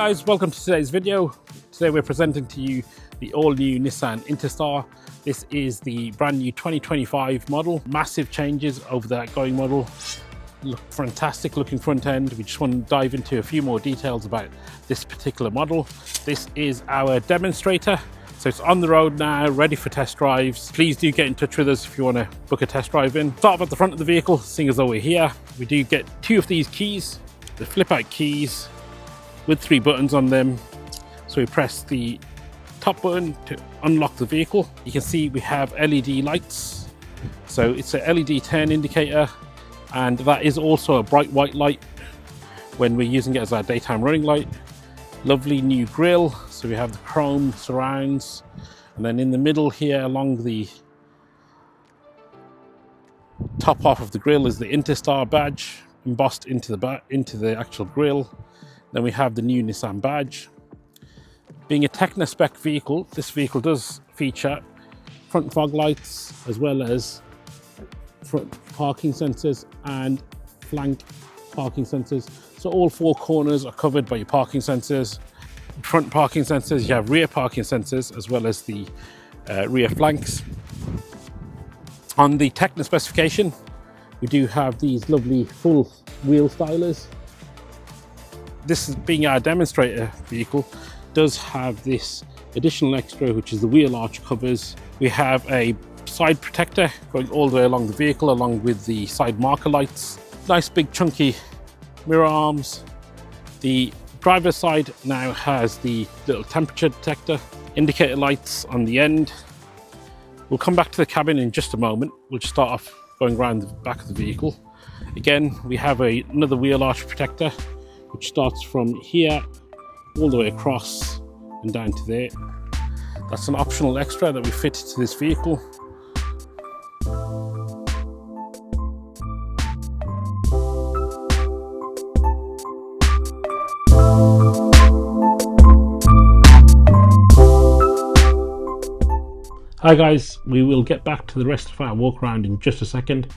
guys, welcome to today's video. Today we're presenting to you the all-new Nissan Interstar. This is the brand new 2025 model. Massive changes over the outgoing model. Look fantastic looking front end. We just want to dive into a few more details about this particular model. This is our demonstrator. So it's on the road now, ready for test drives. Please do get in touch with us if you want to book a test drive in. Start off at the front of the vehicle, seeing as though we're here. We do get two of these keys, the flip out keys with 3 buttons on them. So we press the top button to unlock the vehicle. You can see we have LED lights. So it's a LED turn indicator, and that is also a bright white light when we're using it as our daytime running light. Lovely new grille. So we have the chrome surrounds, and then in the middle here along the top half of the grille is the Interstar badge embossed into the actual grille. Then we have the new Nissan badge. Being a Tekna spec vehicle, this vehicle does feature front fog lights as well as front parking sensors and flank parking sensors. So all 4 corners are covered by your parking sensors. Front parking sensors, you have rear parking sensors as well as the rear flanks. On the Tekna specification, we do have these lovely full wheel stylers. This is being our demonstrator vehicle, does have this additional extra, which is the wheel arch covers. We have a side protector going all the way along the vehicle, along with the side marker lights. Nice big chunky mirror arms. The driver's side now has the little temperature detector, indicator lights on the end. We'll come back to the cabin in just a moment. We'll just start off going around the back of the vehicle. Again, we have another wheel arch protector, which starts from here all the way across and down to there. That's an optional extra that we fit to this vehicle. Hi guys, we will get back to the rest of our walk around in just a second,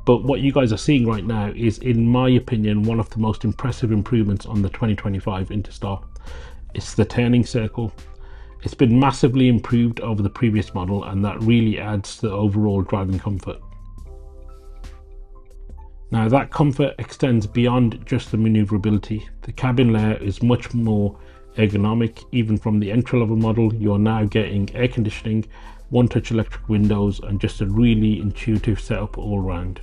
but what you guys are seeing right now is, in my opinion, one of the most impressive improvements on the 2025 Interstar. It's the turning circle. It's been massively improved over the previous model, and that really adds to the overall driving comfort. Now that comfort extends beyond just the maneuverability. The cabin layer is much more ergonomic. Even from the entry-level model, you're now getting air conditioning, one-touch electric windows, and just a really intuitive setup all around.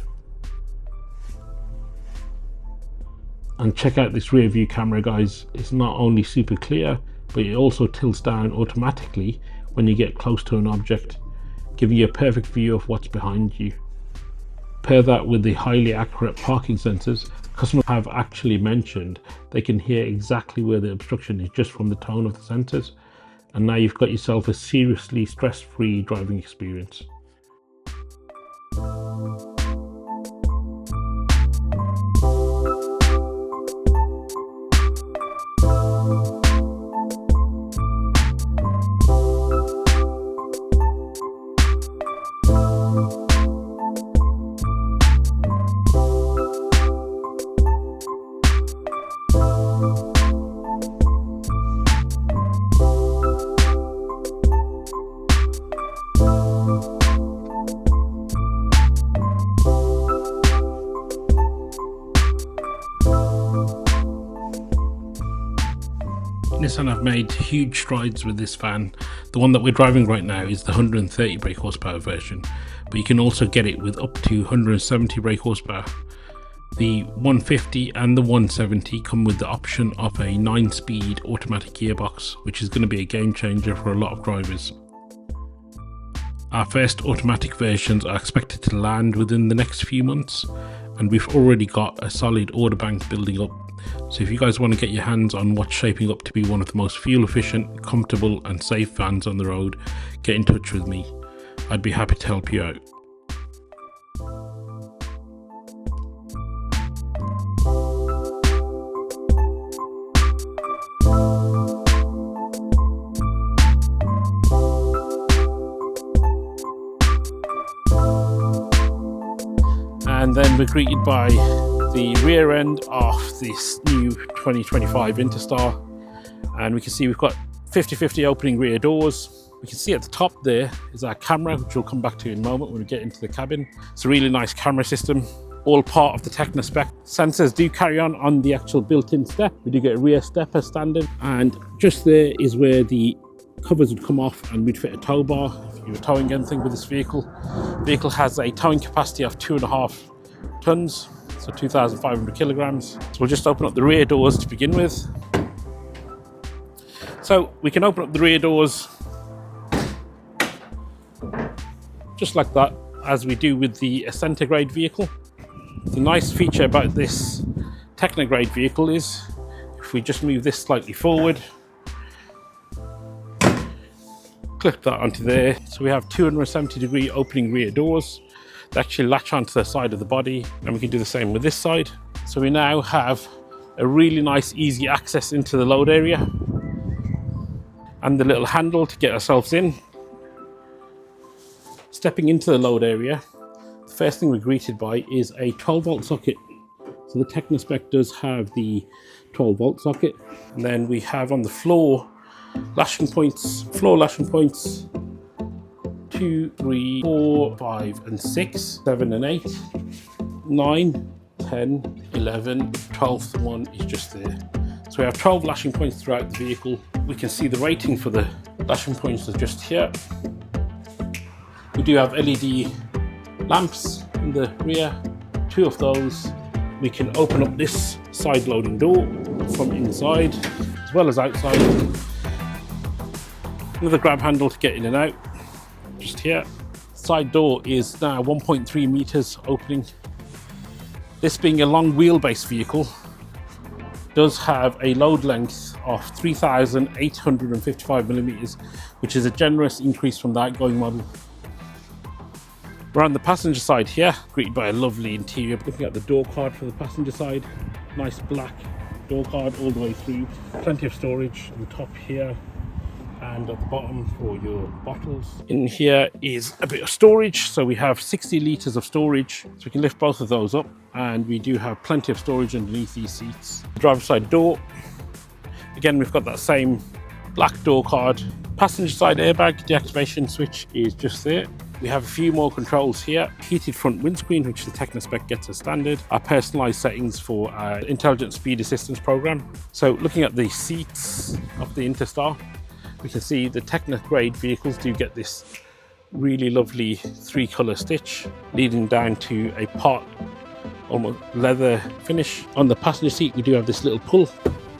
And check out this rear view camera, guys. It's not only super clear, but it also tilts down automatically when you get close to an object, giving you a perfect view of what's behind you. Pair that with the highly accurate parking sensors. Customers have actually mentioned they can hear exactly where the obstruction is just from the tone of the sensors, and now you've got yourself a seriously stress-free driving experience. Nissan have made huge strides with this van. The one that we're driving right now is the 130 brake horsepower version, but you can also get it with up to 170 brake horsepower. The 150 and the 170 come with the option of a 9-speed automatic gearbox, which is going to be a game changer for a lot of drivers. Our first automatic versions are expected to land within the next few months, and we've already got a solid order bank building up. So if you guys want to get your hands on what's shaping up to be one of the most fuel efficient, comfortable and safe vans on the road, get in touch with me. I'd be happy to help you out. And then we're greeted by the rear end of this new 2025 Interstar. And we can see we've got 50/50 opening rear doors. We can see at the top there is our camera, which we'll come back to in a moment when we get into the cabin. It's a really nice camera system, all part of the Tekna spec. Sensors do carry on the actual built-in step. We do get a rear step as standard, and just there is where the covers would come off and we'd fit a tow bar if you were towing anything with this vehicle. The vehicle has a towing capacity of 2.5 tons, so 2,500 kilograms. So we'll just open up the rear doors to begin with. So we can open up the rear doors just like that, as we do with the Center grade vehicle. The nice feature about this Tekna grade vehicle is if we just move this slightly forward, clip that onto there. So we have 270-degree opening rear doors. They actually latch onto the side of the body, and we can do the same with this side. So we now have a really nice, easy access into the load area, and the little handle to get ourselves in. Stepping into the load area, the first thing we're greeted by is a 12-volt socket. So the Tekna spec does have the 12-volt socket. And then we have on the floor lashing points, 2, 3, 4, 5 and 6, 7 and 8, 9, 10, 11, 12th one is just there. So we have 12 lashing points throughout the vehicle. We can see the rating for the lashing points is just here. We do have LED lamps in the rear, 2 of those. We can open up this side loading door from inside as well as outside. Another grab handle to get in and out, just here. Side door is now 1.3 meters opening. This being a long wheelbase vehicle, does have a load length of 3,855 millimeters, which is a generous increase from the outgoing model. We're on the passenger side here, greeted by a lovely interior. Looking at the door card for the passenger side, nice black door card all the way through. Plenty of storage on the top here and at the bottom for your bottles. In here is a bit of storage, so we have 60 litres of storage, so we can lift both of those up, and we do have plenty of storage underneath these seats. The driver's side door, again we've got that same black door card. Passenger side airbag deactivation switch is just there. We have a few more controls here. Heated front windscreen, which the Tekna spec gets as standard. Our personalized settings for our intelligent speed assistance program. So looking at the seats of the Interstar, we can see the Tekna grade vehicles do get this really lovely 3-color stitch leading down to a part almost leather finish. On the passenger seat, we do have this little pull.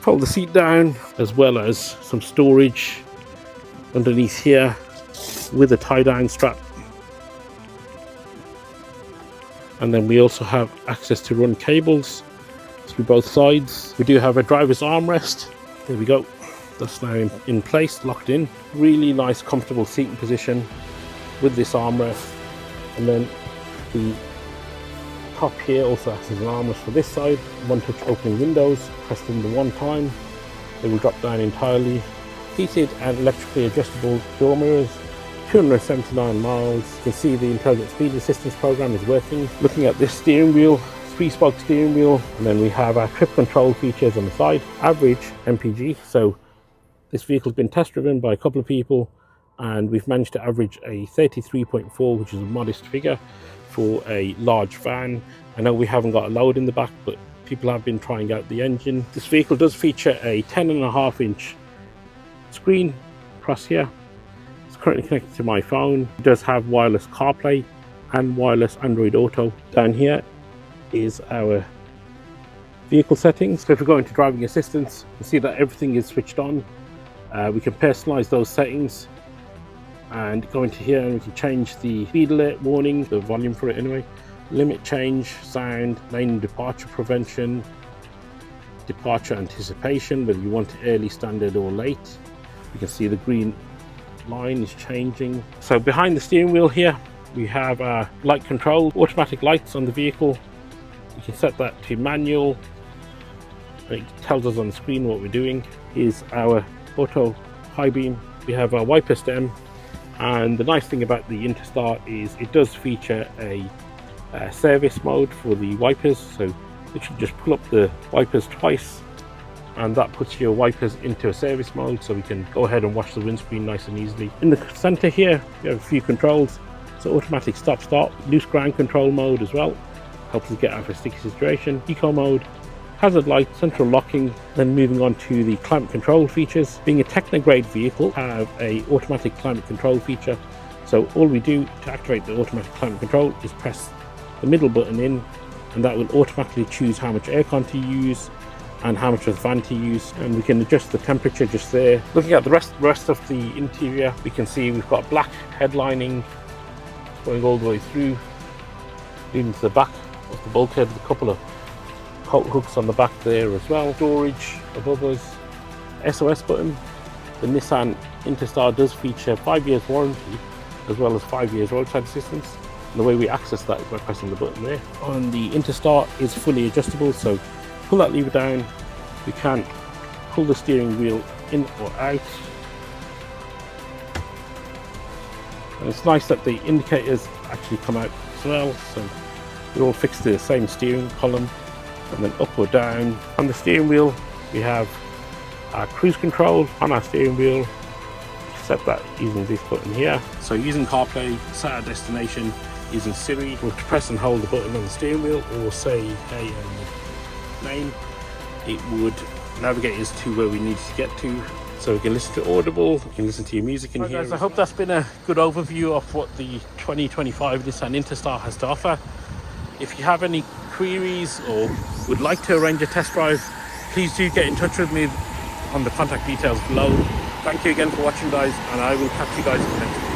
Fold the seat down, as well as some storage underneath here with a tie-down strap. And then we also have access to run cables through both sides. We do have a driver's armrest. There we go. That's now in place, locked in. Really nice, comfortable seating position with this armrest. And then the top here also acts as an armrest for this side. One-touch opening windows, pressed in the one time. They will drop down entirely. Heated and electrically adjustable door mirrors. 279 miles. You can see the intelligent speed assistance program is working. Looking at this steering wheel, 3-spoke steering wheel, and then we have our trip control features on the side. Average MPG, so this vehicle's been test driven by a couple of people, and we've managed to average a 33.4, which is a modest figure for a large van. I know we haven't got a load in the back, but people have been trying out the engine. This vehicle does feature a 10.5-inch screen across here. Currently connected to my phone. It does have wireless CarPlay and wireless Android Auto. Down here is our vehicle settings. So if we go into driving assistance, you see that everything is switched on. We can personalize those settings and go into here, and we can change the speed alert warning, the volume for it anyway, limit change, sound, lane departure prevention, departure anticipation, whether you want it early, standard or late. You can see the green line is changing. So behind the steering wheel here, we have our light control, automatic lights on the vehicle. You can set that to manual. It tells us on the screen what we're doing. Here's our auto high beam. We have our wiper stem, and the nice thing about the Interstar is it does feature a service mode for the wipers. So literally just pull up the wipers twice and that puts your wipers into a service mode, so we can go ahead and wash the windscreen nice and easily. In the center here, we have a few controls. So automatic stop, loose ground control mode as well, helps us get out of a sticky situation. Eco mode, hazard light, central locking. Then moving on to the climate control features. Being a Tekna grade vehicle, have a automatic climate control feature. So all we do to activate the automatic climate control is press the middle button in, and that will automatically choose how much aircon to use and how much of the fan to use, and we can adjust the temperature just there. Looking at the rest of the interior, we can see we've got black headlining going all the way through, leading to the back of the bulkhead with a couple of coat hooks on the back there as well. Storage above us, SOS button. The Nissan Interstar does feature 5 years warranty as well as 5 years roadside assistance. And the way we access that is by pressing the button there. On the Interstar is fully adjustable, so pull that lever down, we can pull the steering wheel in or out. And it's nice that the indicators actually come out as well, so they're all fixed to the same steering column. And then up or down. On the steering wheel, we have our cruise control on our steering wheel. Set that using this button here. So using CarPlay, set our destination. Using Siri, we'll press and hold the button on the steering wheel, or say hey and name. It would navigate us to where we need to get to. So we can listen to Audible, we can listen to your music in here. Guys, I hope that's been a good overview of what the 2025 Nissan Interstar has to offer. If you have any queries or would like to arrange a test drive, please do get in touch with me on the contact details below. Thank you again for watching, guys, and I will catch you guys in the next video.